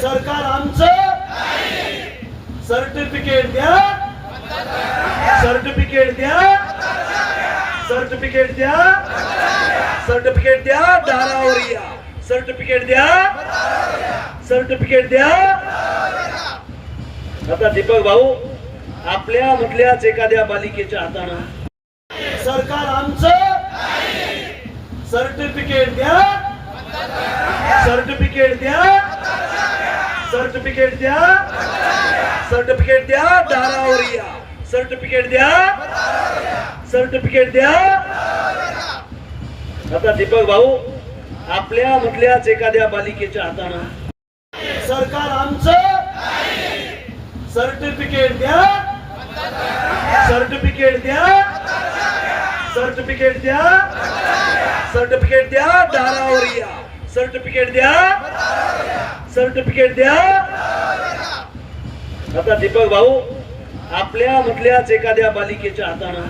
सरकार आमचं सर्टिफिकेट द्या, सर्टिफिकेट द्या, सर्टिफिकेट द्या, सर्टिफिकेट द्या, दारावर या, सर्टिफिकेट द्या, सर्टिफिकेट द्या. आता दीपक भाऊ, आपल्या मधल्याच एखाद्या बालिकेच्या हातानं सरकार आमचं सर्टिफिकेट द्या, सर्टिफिकेट द्या, सर्टिफिकेट द्या, सर्टिफिकेट द्या, दारावर या, सर्टिफिकेट द्या, सर्टिफिकेट द्या. आता दीपक भाऊ, आपल्या मधल्याच एखाद्या बालिकेच्या हातानं सरकार आमचं सर्टिफिकेट द्या, सर्टिफिकेट द्या, सर्टिफिकेट द्या, सर्टिफिकेट द्या, दारावर या, सर्टिफिकेट द्या, सर्टिफिकेट द्या. आता दीपक भाऊ, आपल्या मधल्याच एखाद्या बालिकेच्या हातानं